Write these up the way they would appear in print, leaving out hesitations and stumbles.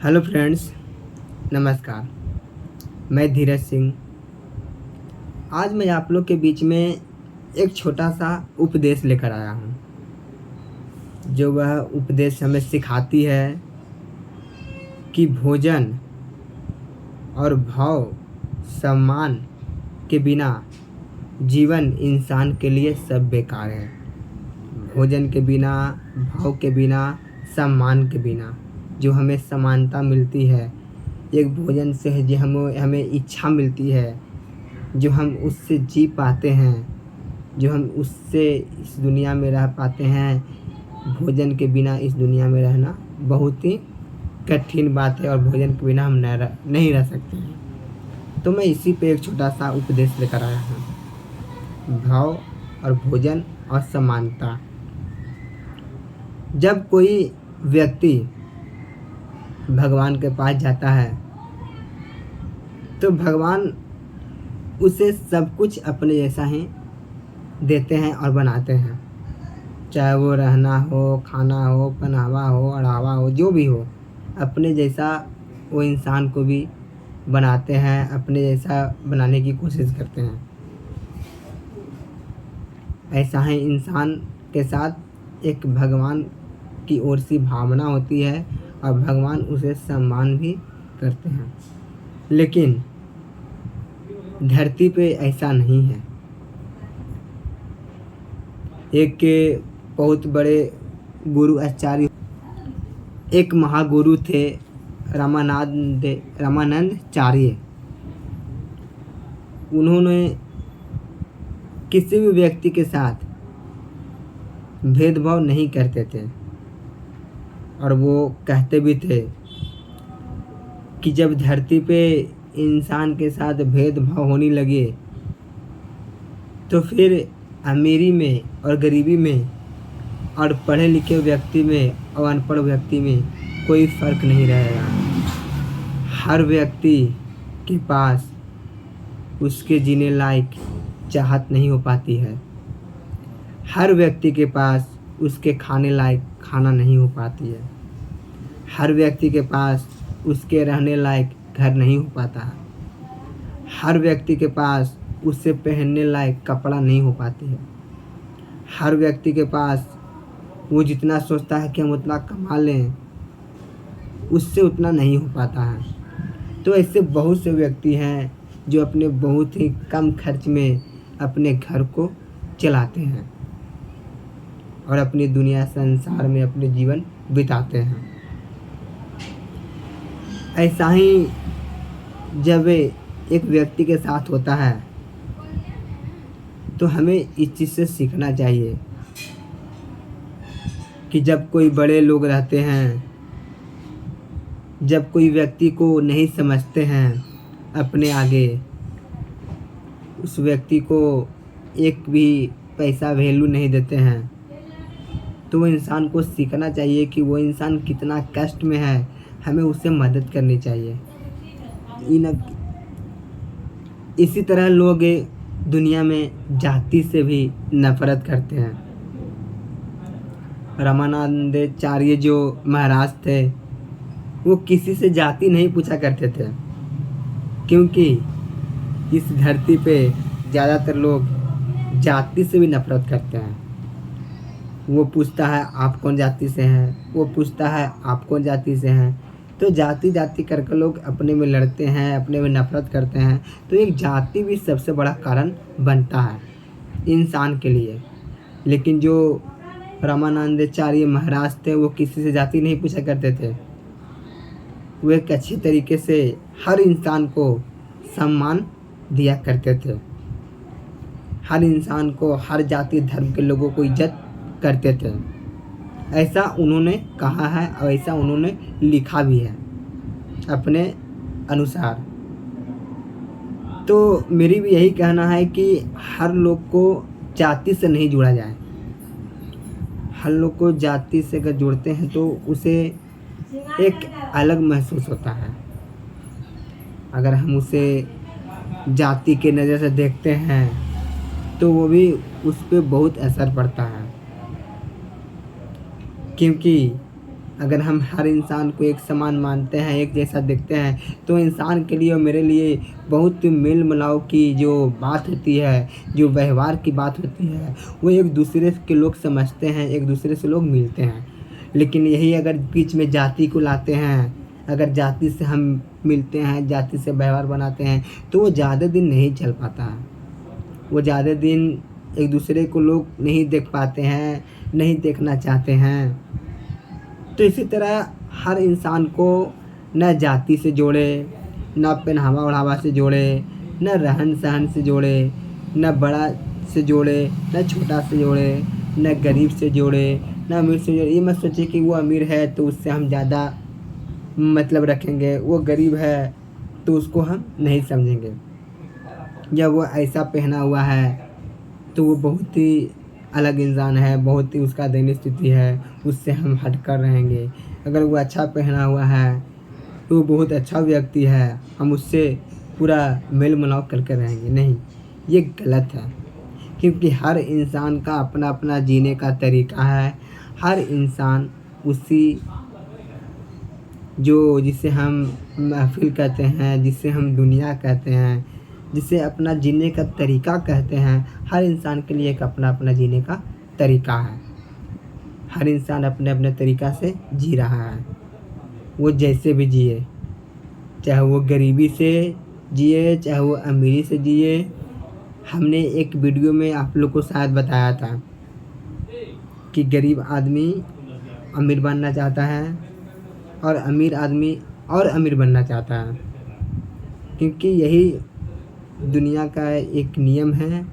Hello friends, नमस्कार। मैं धीरज सिंह। आज मैं आप लोग के बीच में एक छोटा सा उपदेश लेकर आया हूँ। जो वह उपदेश हमें सिखाती है कि भोजन और भाव सम्मान के बिना जीवन इंसान के लिए सब बेकार है। भोजन के बिना, भाव के बिना, सम्मान के बिना जो हमें समानता मिलती है, एक भोजन से है जो हमें इच्छा मिलती है, जो हम उससे जी पाते हैं, जो हम उससे इस दुनिया में रह पाते हैं। भोजन के बिना इस दुनिया में रहना बहुत ही कठिन बात है और भोजन के बिना हम नहीं रह सकते हैं। तो मैं इसी पे एक छोटा सा उपदेश लेकर आया हूँ। भाव और भोजन और समानता। जब कोई व्यक्ति भगवान के पास जाता है तो भगवान उसे सब कुछ अपने जैसा ही देते हैं और बनाते हैं। चाहे वो रहना हो, खाना हो, पहनावा हो, ओढ़ावा हो, जो भी हो, अपने जैसा वो इंसान को भी बनाते हैं, अपने जैसा बनाने की कोशिश करते हैं। ऐसा ही इंसान के साथ एक भगवान की ओर से भावना होती है और भगवान उसे सम्मान भी करते हैं। लेकिन धरती पे ऐसा नहीं है। एक बहुत बड़े गुरु आचार्य, एक महागुरु थे रामानंदाचार्य। उन्होंने किसी भी व्यक्ति के साथ भेदभाव नहीं करते थे और वो कहते भी थे कि जब धरती पे इंसान के साथ भेदभाव होने लगे तो फिर अमीरी में और गरीबी में और पढ़े लिखे व्यक्ति में और अनपढ़ व्यक्ति में कोई फ़र्क नहीं रहेगा। हर व्यक्ति के पास उसके जीने लायक चाहत नहीं हो पाती है। हर व्यक्ति के पास उसके खाने लायक खाना नहीं हो पाती है। हर व्यक्ति के पास उसके रहने लायक घर नहीं हो पाता है। हर व्यक्ति के पास उससे पहनने लायक कपड़ा नहीं हो पाती है। हर व्यक्ति के पास वो जितना सोचता है कि हम उतना कमा लें, उससे उतना नहीं हो पाता है। तो ऐसे बहुत से व्यक्ति हैं जो अपने बहुत ही कम खर्च में अपने घर को चलाते हैं और अपनी दुनिया संसार में अपने जीवन बिताते हैं। ऐसा ही जब एक व्यक्ति के साथ होता है तो हमें इस चीज़ से सीखना चाहिए कि जब कोई बड़े लोग रहते हैं, जब कोई व्यक्ति को नहीं समझते हैं अपने आगे, उस व्यक्ति को एक भी पैसा वैल्यू नहीं देते हैं, तो वो इंसान को सीखना चाहिए कि वो इंसान कितना कष्ट में है, हमें उससे मदद करनी चाहिए। इसी तरह लोग दुनिया में जाति से भी नफरत करते हैं। रामानंदाचार्य जो महाराज थे, वो किसी से जाति नहीं पूछा करते थे, क्योंकि इस धरती पे ज़्यादातर लोग जाति से भी नफरत करते हैं। वो पूछता है आप कौन जाति से हैं, वो पूछता है आप कौन जाति से हैं। तो जाति जाति करके लोग अपने में लड़ते हैं, अपने में नफरत करते हैं। तो एक जाति भी सबसे बड़ा कारण बनता है इंसान के लिए। लेकिन जो रामानंदाचार्य महाराज थे, वो किसी से जाति नहीं पूछा करते थे। वो एक अच्छी तरीके से हर इंसान को सम्मान दिया करते थे। हर इंसान को, हर जाति धर्म के लोगों को इज्जत करते थे। ऐसा उन्होंने कहा है और ऐसा उन्होंने लिखा भी है अपने अनुसार। तो मेरी भी यही कहना है कि हर लोग को जाति से नहीं जुड़ा जाए। हर लोग को जाति से अगर जुड़ते हैं तो उसे एक अलग महसूस होता है। अगर हम उसे जाति के नज़र से देखते हैं तो वो भी उस पर बहुत असर पड़ता है, क्योंकि अगर हम हर इंसान को एक समान मानते हैं, एक जैसा देखते हैं, तो इंसान के लिए और मेरे लिए बहुत मेल मिलाप की जो बात होती है, जो व्यवहार की बात होती है, वो एक दूसरे के लोग समझते हैं, एक दूसरे से लोग मिलते हैं। लेकिन यही अगर बीच में जाति को लाते हैं, अगर जाति से हम मिलते हैं, जाति से व्यवहार बनाते हैं, तो वो ज़्यादा दिन नहीं चल पाता है। वो ज़्यादा दिन एक दूसरे को लोग नहीं देख पाते हैं, नहीं देखना चाहते हैं। तो इसी तरह हर इंसान को न जाति से जोड़े, न पहनावा ओढ़ावा से जोड़े, न रहन सहन से जोड़े, न बड़ा से जोड़े, न छोटा से जोड़े, न गरीब से जोड़े, न अमीर से जोड़े। ये मत सोचिए कि वो अमीर है तो उससे हम ज़्यादा मतलब रखेंगे, वो गरीब है तो उसको हम नहीं समझेंगे, या वो ऐसा पहना हुआ है तो वो बहुत ही अलग इंसान है, बहुत ही उसका दैनिक स्थिति है, उससे हम हट कर रहेंगे। अगर वो अच्छा पहना हुआ है तो वो बहुत अच्छा व्यक्ति है, हम उससे पूरा मेल मिलाप करके रहेंगे। नहीं, ये गलत है, क्योंकि हर इंसान का अपना अपना जीने का तरीका है। हर इंसान उसी जो जिसे हम महफ़िल कहते हैं, जिसे हम दुनिया कहते हैं, जिसे अपना जीने का तरीका कहते हैं, हर इंसान के लिए एक अपना अपना जीने का तरीका है। हर इंसान अपने अपने तरीक़ा से जी रहा है, वो जैसे भी जिए, चाहे वो गरीबी से जिए, चाहे वो अमीरी से जिए। हमने एक वीडियो में आप लोग को शायद बताया था कि गरीब आदमी अमीर बनना चाहता है और अमीर आदमी और अमीर बनना चाहता है, क्योंकि यही दुनिया का एक नियम है।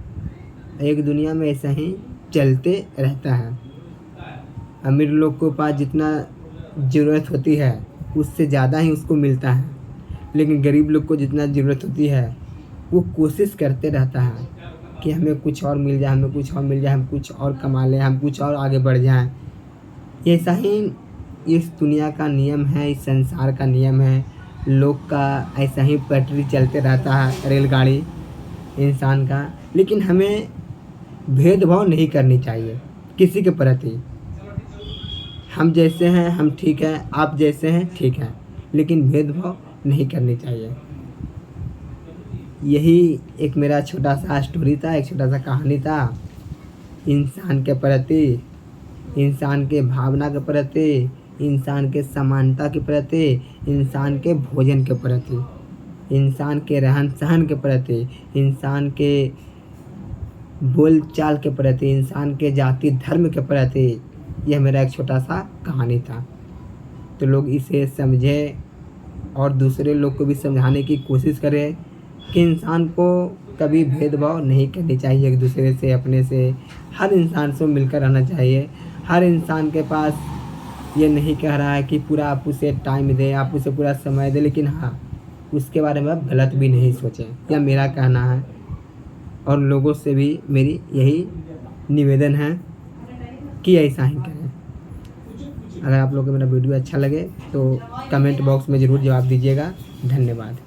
एक दुनिया में ऐसा ही चलते रहता है। अमीर लोग को पास जितना ज़रूरत होती है उससे ज़्यादा ही उसको मिलता है, लेकिन गरीब लोग को जितना ज़रूरत होती है वो कोशिश करते रहता है कि हमें कुछ और मिल जाए, हमें कुछ और मिल जाए, हम कुछ और कमा लें, हम कुछ और आगे बढ़ जाएं। ऐसा ही इस दुनिया का नियम है, इस संसार का नियम है। लोग का ऐसा ही पटरी चलते रहता है, रेलगाड़ी इंसान का। लेकिन हमें भेदभाव नहीं करनी चाहिए किसी के प्रति। हम जैसे हैं हम ठीक हैं, आप जैसे हैं ठीक हैं, लेकिन भेदभाव नहीं करनी चाहिए। यही एक मेरा छोटा सा स्टोरी था, एक छोटा सा कहानी था इंसान के प्रति, इंसान के भावना के प्रति, इंसान के समानता के प्रति, इंसान के भोजन के प्रति, इंसान के रहन सहन के प्रति, इंसान के बोल चाल के प्रति, इंसान के जाति धर्म के प्रति। यह मेरा एक छोटा सा कहानी था। तो लोग इसे समझें और दूसरे लोग को भी समझाने की कोशिश करें कि इंसान को कभी भेदभाव नहीं करनी चाहिए एक दूसरे से, अपने से। हर इंसान से मिलकर रहना चाहिए। हर इंसान के पास ये नहीं कह रहा है कि पूरा आप उसे टाइम दें, आप उसे पूरा समय दें, लेकिन हाँ, उसके बारे में आप गलत भी नहीं सोचें। यह मेरा कहना है और लोगों से भी मेरी यही निवेदन है कि ऐसा ही करें। अगर आप लोगों को मेरा वीडियो अच्छा लगे तो कमेंट बॉक्स में ज़रूर जवाब दीजिएगा। धन्यवाद।